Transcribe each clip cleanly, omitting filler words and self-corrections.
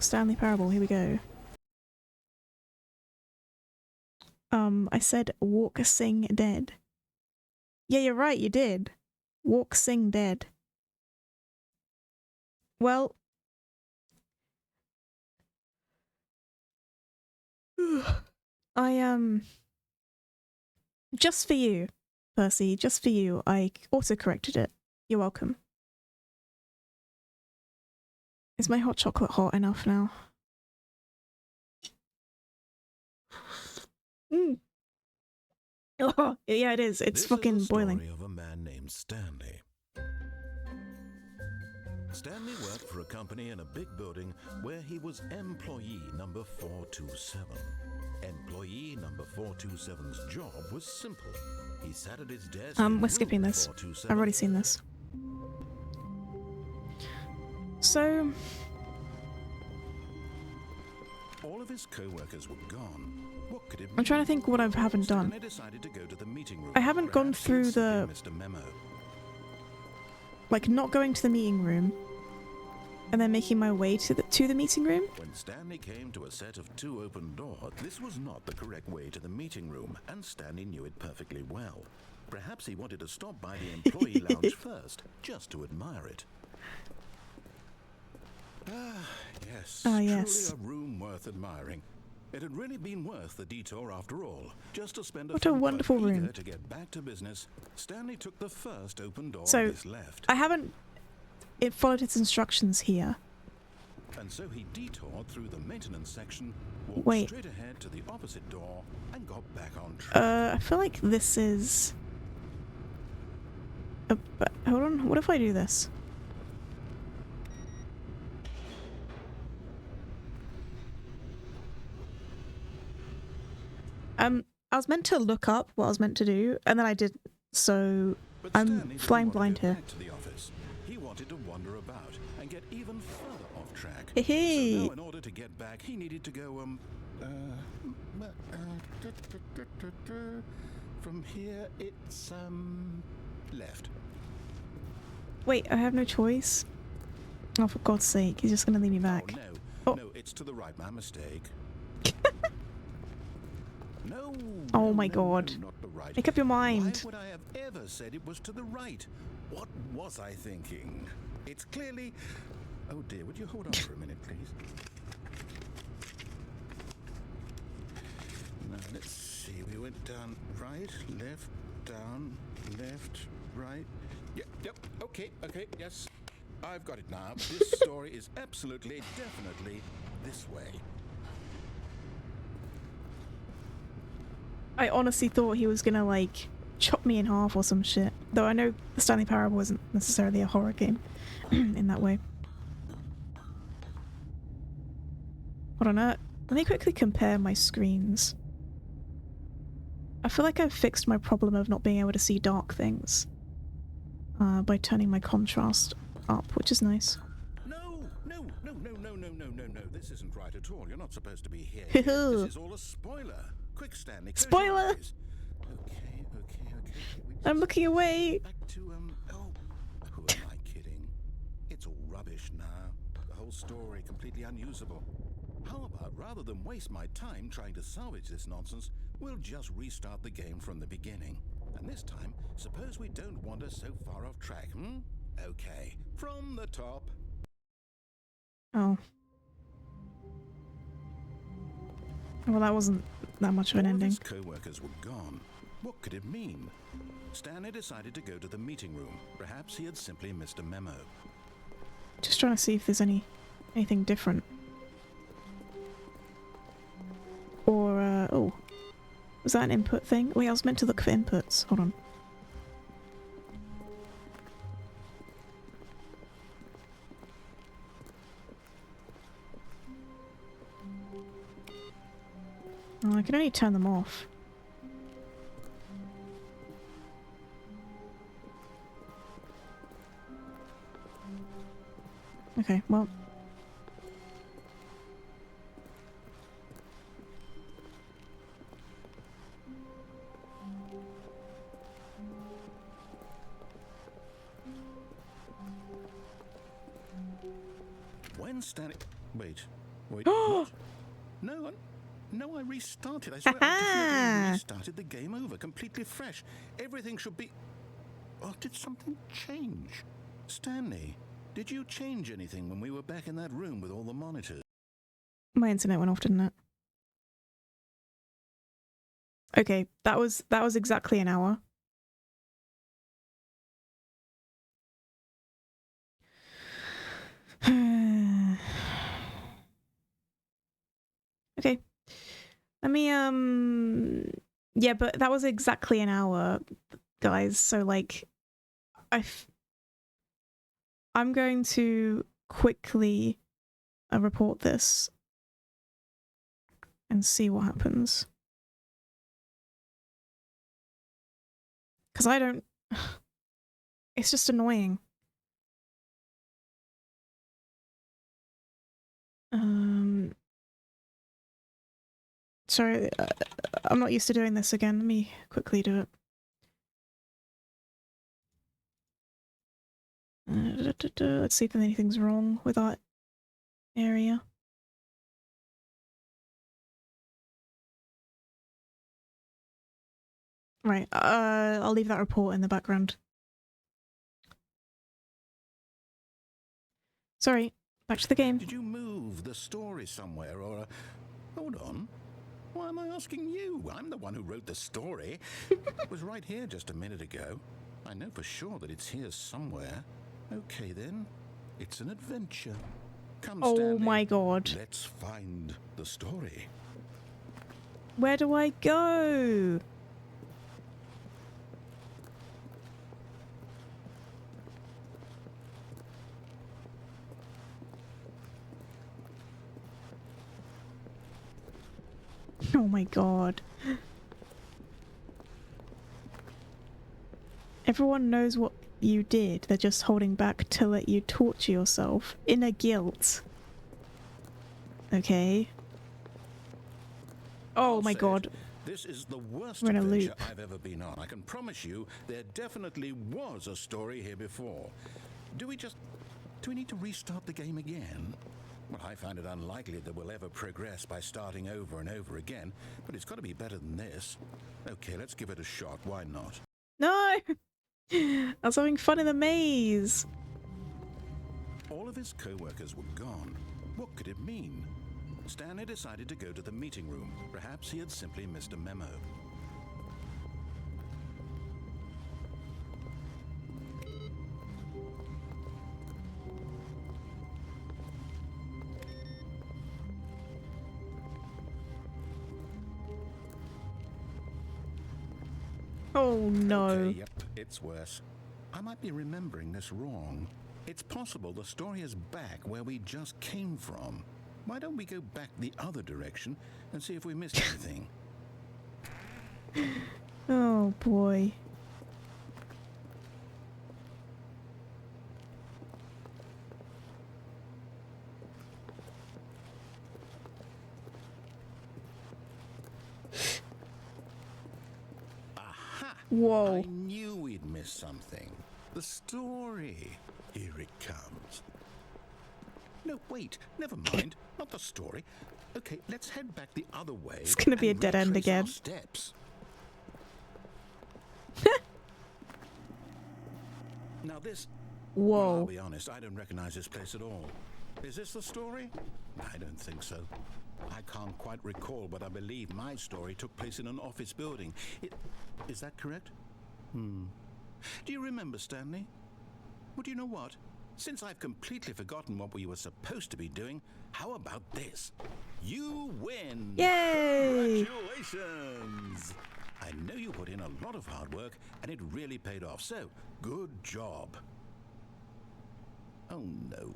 Stanley Parable, here we go. I said walk, sing, dead. Yeah, you're right, you did. Walk, sing, dead. Well... Just for you, Percy, just for you, I auto-corrected it. You're welcome. Is my hot chocolate hot enough now? Oh, yeah, it is. It's fucking boiling. This is the story of a man named Stanley. Stanley worked for a company in a big building where he was employee number 427. Employee number 427's job was simple. He sat at his desk. We're skipping this. I've already seen this. So... all of his co-workers were gone. What could it mean? I'm trying to think what I haven't done. Decided to go to the meeting room. I haven't gone through the... like, not going to the meeting room and then making my way to the meeting room. When Stanley came to a set of 2 open doors, this was not the correct way to the meeting room, and Stanley knew it perfectly well. Perhaps he wanted to stop by the employee lounge first, just to admire it. Yes. Yes. Truly a room worth admiring. It had really been worth the detour after all. Just to spend what a wonderful room. To get back to business, Stanley took the first open door so, on his left. I haven't followed its instructions here. And so he detoured through the maintenance section, walked straight ahead to the opposite door, and got back on track. I feel like this is... hold on, what if I do this? I was meant to look up what I was meant to do, and then I did, so I'm flying blind here. He wanted to wander about and get even further off track. Hey. So now in order to get back, he needed to go from here it's left. Wait, I have no choice. Oh, for God's sake, he's just gonna leave me back. Oh, no, it's to the right, my mistake. No. Oh my God. No, not the right. Make up your mind. Why would I have ever said it was to the right? What was I thinking? It's clearly... oh dear, would you hold on for a minute, please? Now, let's see. We went down right, left, down, left, right. Yep, okay, yes. I've got it now. This story is absolutely, definitely this way. I honestly thought he was gonna, like, chop me in half or some shit. Though I know the Stanley Parable isn't necessarily a horror game in that way. Hold on, let me quickly compare my screens. I feel like I've fixed my problem of not being able to see dark things by turning my contrast up, which is nice. No, this isn't right at all. You're not supposed to be here. This is all a spoiler. Quick, Stanley. Spoiler! Okay. I'm looking away. Back to, who am I kidding? It's all rubbish now. The whole story completely unusable. How about, rather than waste my time trying to salvage this nonsense, we'll just restart the game from the beginning. And this time, suppose we don't wander so far off track, Okay, from the top. Oh. Well, that wasn't that much of an ending. All of his co-workers were gone. What could it mean? Stanley decided to go to the meeting room. Perhaps he had simply missed a memo. Just trying to see if there's anything different. Or, oh. Was that an input thing? Wait, I was meant to look for inputs. Hold on. Oh, I can only turn them off. Okay, well. When Stanley... wait, Wait, what? No, no, I restarted. I swear I definitely restarted the game over, completely fresh. Everything should be... Oh, did something change? Stanley, did you change anything when we were back in that room with all the monitors? My internet went off, didn't it? Okay, that was exactly an hour. Okay. Let me yeah, but that was exactly an hour, guys. So like I'm going to quickly report this and see what happens. Cuz I don't it's just annoying. Sorry, I'm not used to doing this again. Let me quickly do it. Let's see if anything's wrong with that area. Right, I'll leave that report in the background. Sorry, back to the game. Did you move the story somewhere or... Hold on. Why am I asking you? I'm the one who wrote the story. It was right here just a minute ago. I know for sure that it's here somewhere. Okay then, it's an adventure. Come, Oh Stanley. my god. Let's find the story. Where do I go? Oh my god. Everyone knows what you did. They're just holding back to let you torture yourself. Inner guilt. Okay. Oh my god. This is the worst We're in a adventure loop. I've ever been on. I can promise you there definitely was a story here before. Do we need to restart the game again? Well, I find it unlikely that we'll ever progress by starting over and over again, but it's got to be better than this. Okay, let's give it a shot. Why not? No! I was having fun in the maze. All of his co-workers were gone. What could it mean? Stanley decided to go to the meeting room. Perhaps he had simply missed a memo. Oh no. Okay, yep, it's worse. I might be remembering this wrong. It's possible the story is back where we just came from. Why don't we go back the other direction and see if we missed anything? Oh boy. Aha! Whoa. I knew we'd missed something. The story. Here it comes. No, wait. Never mind. Not the story. Okay, let's head back the other way. It's gonna be a and dead end retrace our again. Steps. Now this... Well, Whoa. I'll be honest, I don't recognize this place at all. Is this the story? I don't think so. I can't quite recall, but I believe my story took place in an office building. Is that correct? Do you remember, Stanley? Well, do you know what? Since I've completely forgotten what we were supposed to be doing, how about this? You win! Yay! Congratulations! I know you put in a lot of hard work, and it really paid off, so good job. Oh, no.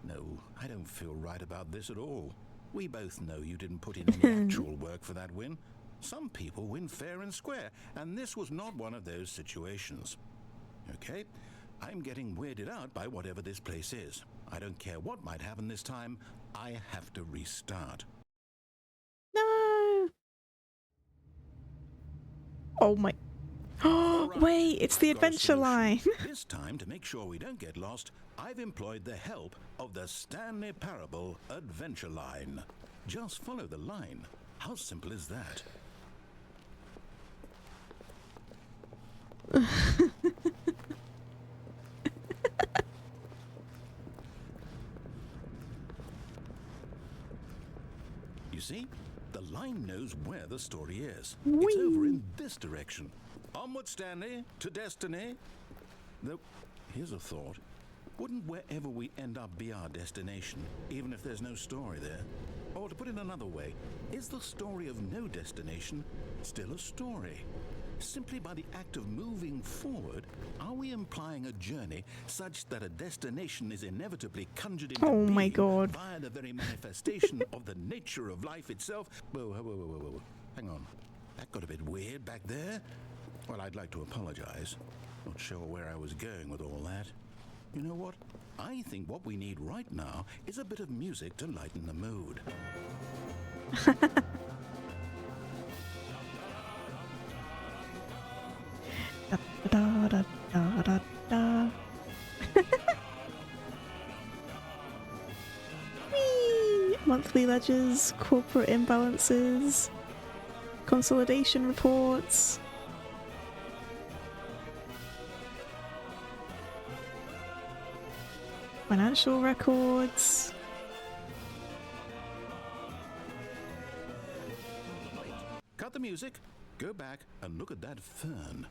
No, I don't feel right about this at all. We both know you didn't put in any actual work for that win. Some people win fair and square, and this was not one of those situations. Okay, I'm getting weirded out by whatever this place is. I don't care what might happen this time. I have to restart. No. Oh my. Oh, Right, wait, it's the I've got a adventure solution. line. This time, to make sure we don't get lost, I've employed the help of the Stanley Parable adventure line. Just follow the line. How simple is that? You see, the line knows where the story is. It's over in this direction. Onward, Stanley, to destiny. Though, here's a thought. Wouldn't wherever we end up be our destination, even if there's no story there? Or to put it another way, is the story of no destination still a story? Simply by the act of moving forward, are we implying a journey such that a destination is inevitably conjured into Oh my being God. via the very manifestation of the nature of life itself? Whoa. Hang on. That got a bit weird back there. Well, I'd like to apologize. Not sure where I was going with all that. You know what? I think what we need right now is a bit of music to lighten the mood. Da, da, da, da, da. Whee! Monthly ledgers, corporate imbalances, consolidation reports. Financial records. Cut the music, go back and look at that fern.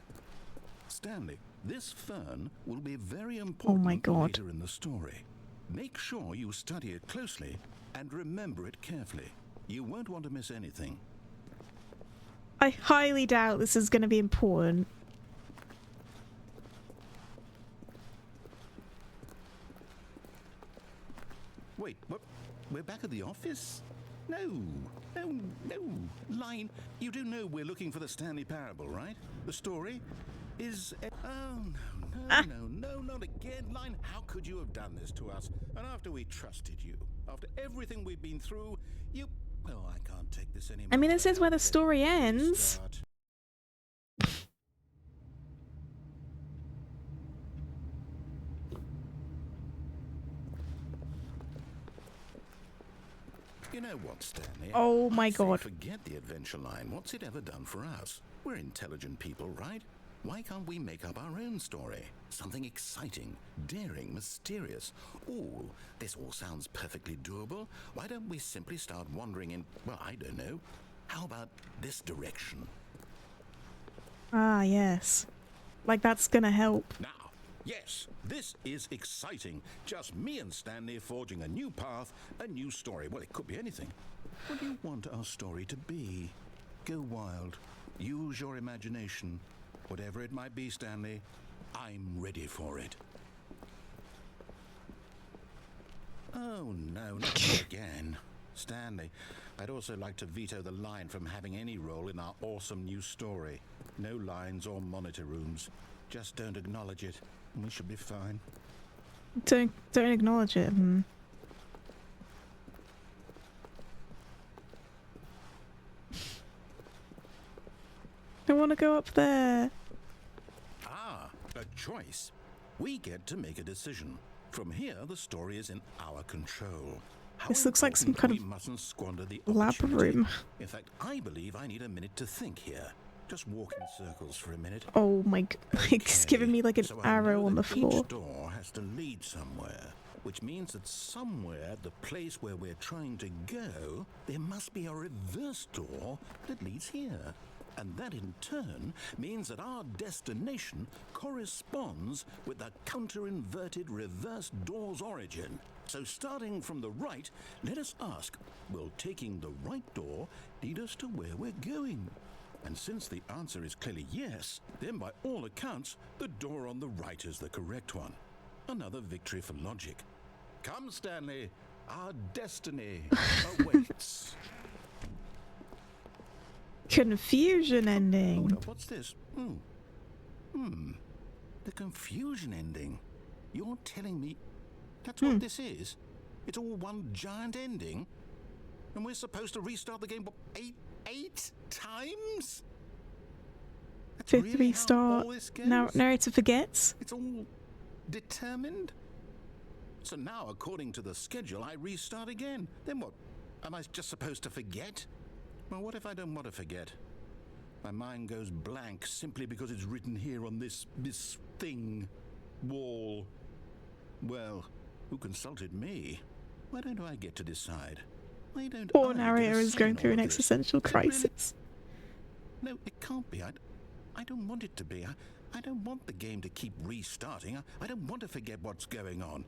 Stanley, this fern will be very important my God. later in the story. Make sure you study it closely and remember it carefully. You won't want to miss anything. I highly doubt this is going to be important. Wait, what? We're back at the office? No. Line, you do know we're looking for the Stanley Parable, right? The story is... Oh, no, not again. Line, how could you have done this to us? And after we trusted you, after everything we've been through, you... Well, I can't take this anymore. I mean, this is where the story ends. Restart. You know what, Stanley? Oh my I say God. forget the adventure line. What's it ever done for us? We're intelligent people, right? Why can't we make up our own story? Something exciting, daring, mysterious. Ooh, this all sounds perfectly doable. Why don't we simply start wandering in, well, I don't know. How about this direction? Ah, yes. Like that's gonna help. Now, yes, this is exciting. Just me and Stanley forging a new path, a new story. Well, it could be anything. What do you want our story to be? Go wild. Use your imagination. Whatever it might be, Stanley, I'm ready for it. Oh, no, not again. Stanley, I'd also like to veto the line from having any role in our awesome new story. No lines or monitor rooms. Just don't acknowledge it, and we should be fine. Don't acknowledge it. I want to go up there. Ah, a choice. We get to make a decision. From here, the story is in our control. How This looks like some kind we of mustn't squander the lab opportunity. room. In fact, I believe I need a minute to think here. Just walk in circles for a minute. Oh my god. It's giving me like an So I arrow know on the that floor. Each door has to lead somewhere, which means that somewhere at the place where we're trying to go, there must be a reverse door that leads here. And that in turn means that our destination corresponds with the counter-inverted reverse door's origin. So starting from the right, let us ask, will taking the right door lead us to where we're going? And since the answer is clearly yes, then by all accounts, the door on the right is the correct one. Another victory for logic. Come, Stanley, our destiny awaits. Confusion ending. Hold up, what's this? The confusion ending. You're telling me that's what this is? It's all one giant ending? And we're supposed to restart the game, what, eight times? Fifth Really how restart. all this Now goes? narrator forgets. It's all determined? So now, according to the schedule, I restart again. Then what? Am I just supposed to forget? Well, what if I don't want to forget? My mind goes blank simply because it's written here on this thing, wall. Well, who consulted me? Why don't I get to decide? Why don't Poor I get a narrator is say going in through all an of this? existential Is it really? crisis. No, it can't be. I don't want it to be. I don't want the game to keep restarting. I don't want to forget what's going on.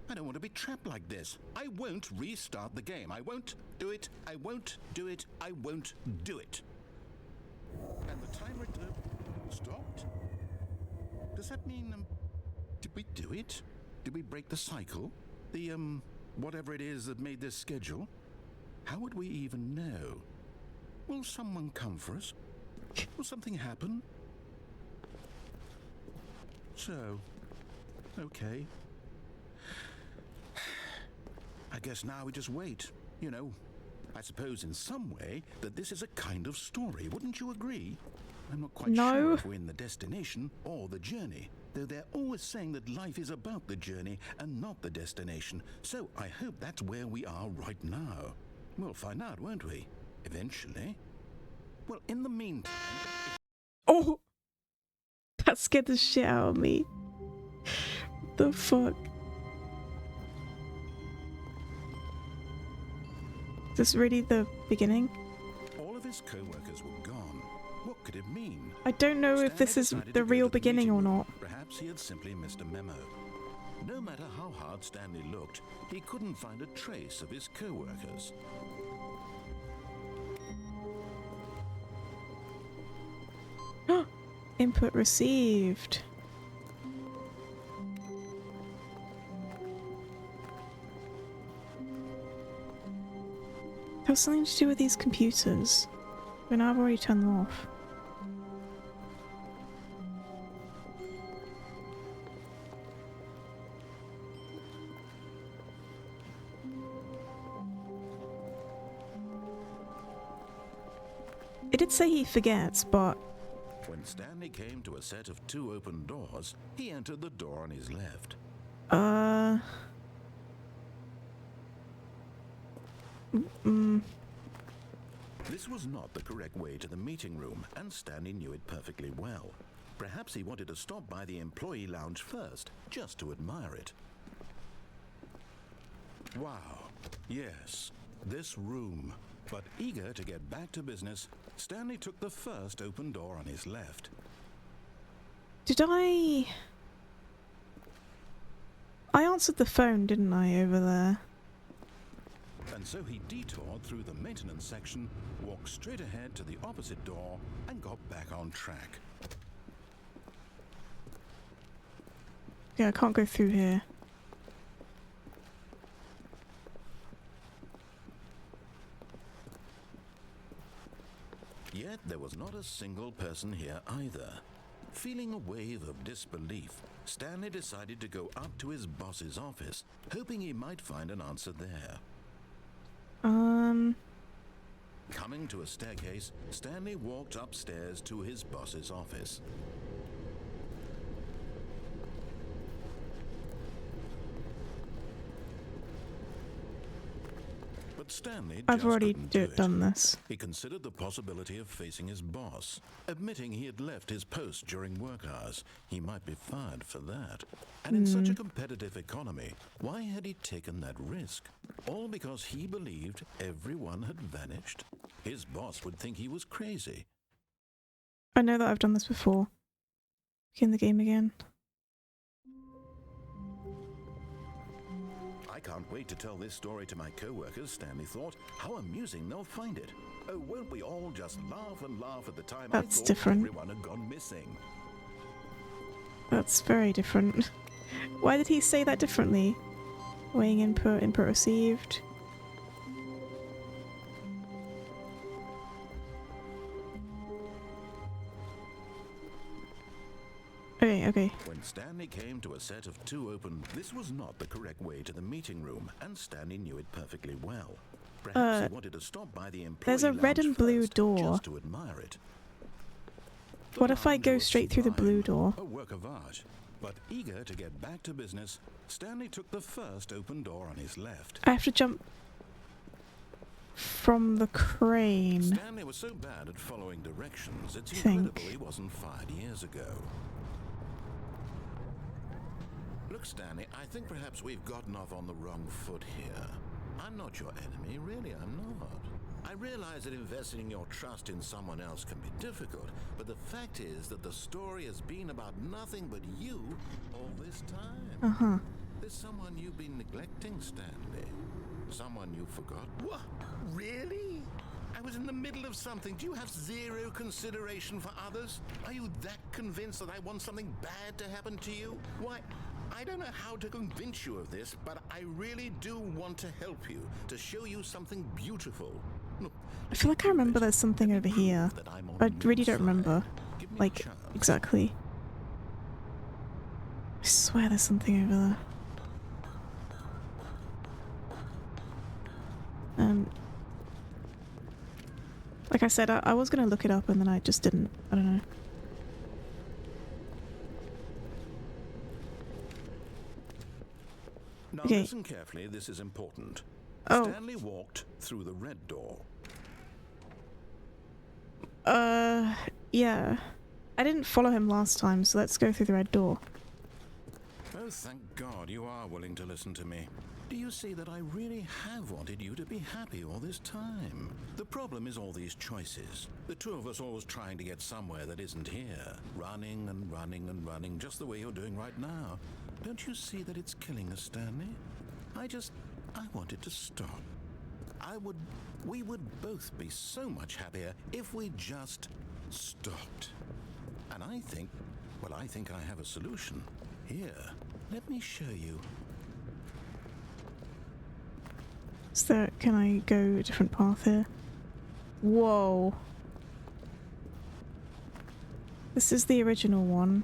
I don't want to be trapped like this. I won't restart the game. I won't do it. I won't do it. I won't do it. And the timer stopped? Does that mean, did we do it? Did we break the cycle? The, whatever it is that made this schedule? How would we even know? Will someone come for us? Will something happen? So, okay. I guess now we just wait. You know, I suppose in some way that this is a kind of story. Wouldn't you agree? I'm not quite sure if we're in the destination or the journey. Though they're always saying that life is about the journey and not the destination. So I hope that's where we are right now. We'll find out, won't we? Eventually. Well, in the meantime... Oh! That scared the shit out of me. What the fuck? Is this really the beginning? All of his co-workers were gone. What could it mean? I don't know if this is Stanley decided the to go real to the beginning meeting or room. not. Perhaps he had simply missed a memo. No matter how hard Stanley looked, he couldn't find a trace of his co-workers. Input received. There was something to do with these computers. But now I've already turned them off. It did say he forgets, but When Stanley came to a set of 2 open doors, he entered the door on his left. This was not the correct way to the meeting room, and Stanley knew it perfectly well. Perhaps he wanted to stop by the employee lounge first, just to admire it. Wow, yes, this room. But eager to get back to business, Stanley took the first open door on his left. did I answered the phone, didn't I, over there? And so he detoured through the maintenance section, walked straight ahead to the opposite door, and got back on track. Yeah, I can't go through here. Yet there was not a single person here either. Feeling a wave of disbelief, Stanley decided to go up to his boss's office, hoping he might find an answer there. Coming to a staircase, Stanley walked upstairs to his boss's office. But Stanley I've just already couldn't do it. done this. He considered the possibility of facing his boss, admitting he had left his post during work hours. He might be fired for that. And in such a competitive economy, why had he taken that risk? All because he believed everyone had vanished? His boss would think he was crazy. I know that I've done this before. Begin the game again. I can't wait to tell this story to my co-workers, Stanley thought. How amusing they'll find it. Oh, won't we all just laugh and laugh at the time That's I thought different. everyone had gone missing? That's very different. Why did he say that differently? Weighing input, input received. Okay. When Stanley came to a set of 2 open, this was not the correct way to the meeting room, and Stanley knew it perfectly well. Perhaps he wanted to stop by the employee There's a red lounge and blue first, door. just to admire it. What if I lounge go was straight through the blue sublime, door? a work of art. But eager to get back to business, Stanley took the first open door on his left. I have to jump from the crane. Stanley was so bad at following directions, it's I think. incredible he wasn't fired years ago. Look, Stanley, I think perhaps we've gotten off on the wrong foot here. I'm not your enemy, really, I'm not. I realize that investing your trust in someone else can be difficult, but the fact is that the story has been about nothing but you all this time. Uh-huh. There's someone you've been neglecting, Stanley. Someone you forgot. What? Really? I was in the middle of something. Do you have zero consideration for others? Are you that convinced that I want something bad to happen to you? Why, I don't know how to convince you of this, but I really do want to help you, to show you something beautiful. Look, I feel like I remember there's something over here. I really don't remember. Like, exactly. I swear there's something over there. Like I said, I was gonna look it up and then I just didn't. I don't know. Now Okay. listen carefully, this is important. Oh. Stanley walked through the red door. Yeah. I didn't follow him last time, so let's go through the red door. Oh, thank God you are willing to listen to me. Do you see that I really have wanted you to be happy all this time? The problem is all these choices. The two of us always trying to get somewhere that isn't here. Running and running and running, just the way you're doing right now. Don't you see that it's killing us, Stanley? I want it to stop. We would both be so much happier if we just stopped. And I think I have a solution. Here, let me show you. Is there, can I go a different path here? Whoa. This is the original one.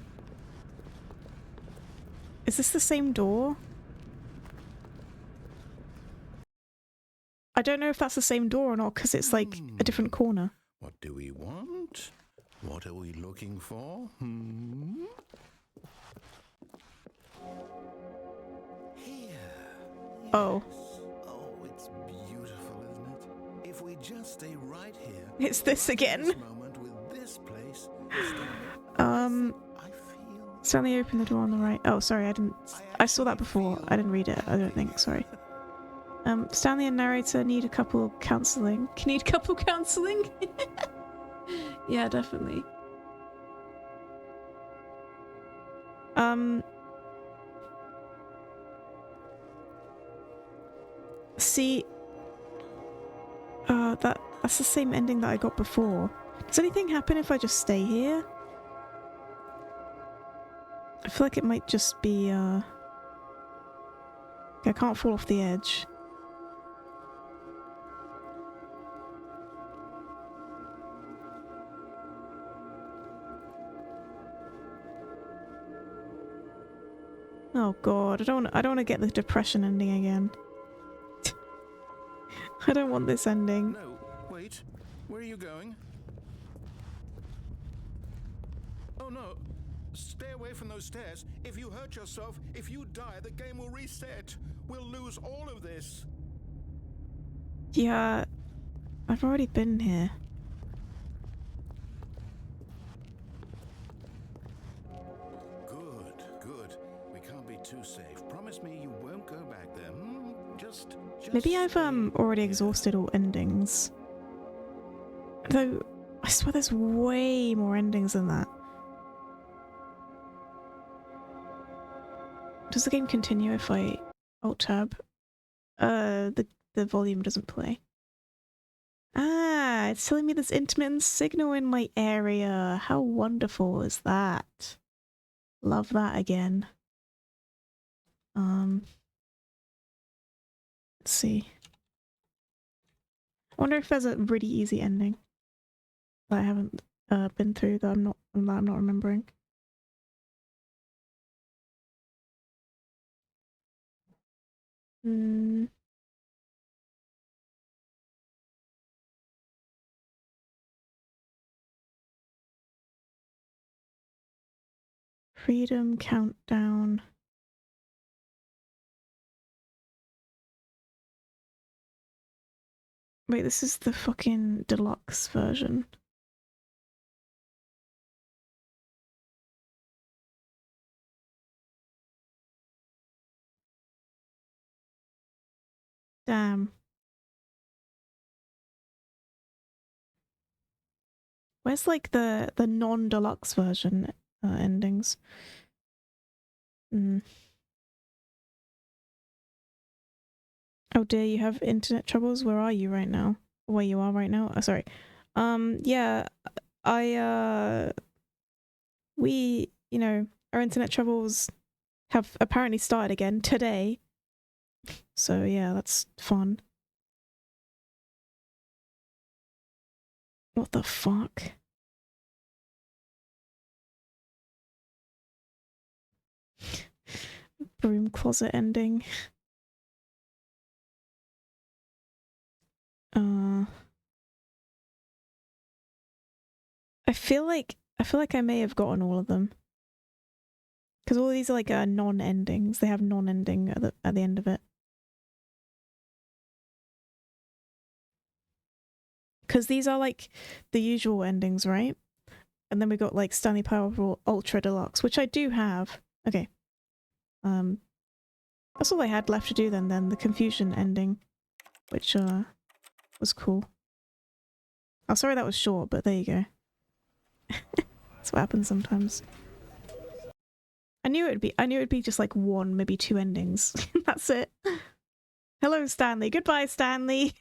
Is this the same door? I don't know if that's the same door or not because it's like a different corner. What do we want? What are we looking for? Here. Oh. Oh, it's beautiful, isn't it? If we just stay right here. It's this again. This moment with this place. I feel. Stanley opened the door on the right. Oh, sorry, I saw that before. I didn't read it, I don't think, sorry. Stanley and narrator need a couple counselling. Need couple counselling? Yeah, definitely. See, that's the same ending that I got before. Does anything happen if I just stay here? I feel like it might just be, okay, I can't fall off the edge. Oh god, I don't want to get the depression ending again. I don't want this ending. No, wait. Where are you going? Oh no. Stay away from those stairs. If you hurt yourself, if you die, the game will reset. We'll lose all of this. Yeah, I've already been here. Good. We can't be too safe. Promise me you won't go back there. Just Maybe I've stay already here. exhausted all endings. Though I swear there's way more endings than that. Does the game continue if I alt tab? The volume doesn't play. Ah, it's telling me there's intermittent signal in my area. How wonderful is that? Love that again. Let's see. I wonder if there's a really easy ending that I haven't been through that I'm not remembering. Freedom Countdown. Wait, this is the fucking deluxe version. Damn. Where's like the non-deluxe version endings? Oh dear, you have internet troubles? Where are you right now? Where you are right now? Oh, sorry. Yeah, we, you know, our internet troubles have apparently started again today. So yeah, that's fun. What the fuck? Broom closet ending. I feel like I may have gotten all of them. Because all of these are like non-endings. They have non-ending at the end of it. Because these are like the usual endings, right? And then we got like Stanley Parable Ultra Deluxe, which I do have. Okay. That's all I had left to do then, the confusion ending, which was cool. Oh, sorry that was short, but there you go. That's what happens sometimes. I knew it'd be just like one, maybe two endings. That's it. Hello, Stanley. Goodbye, Stanley.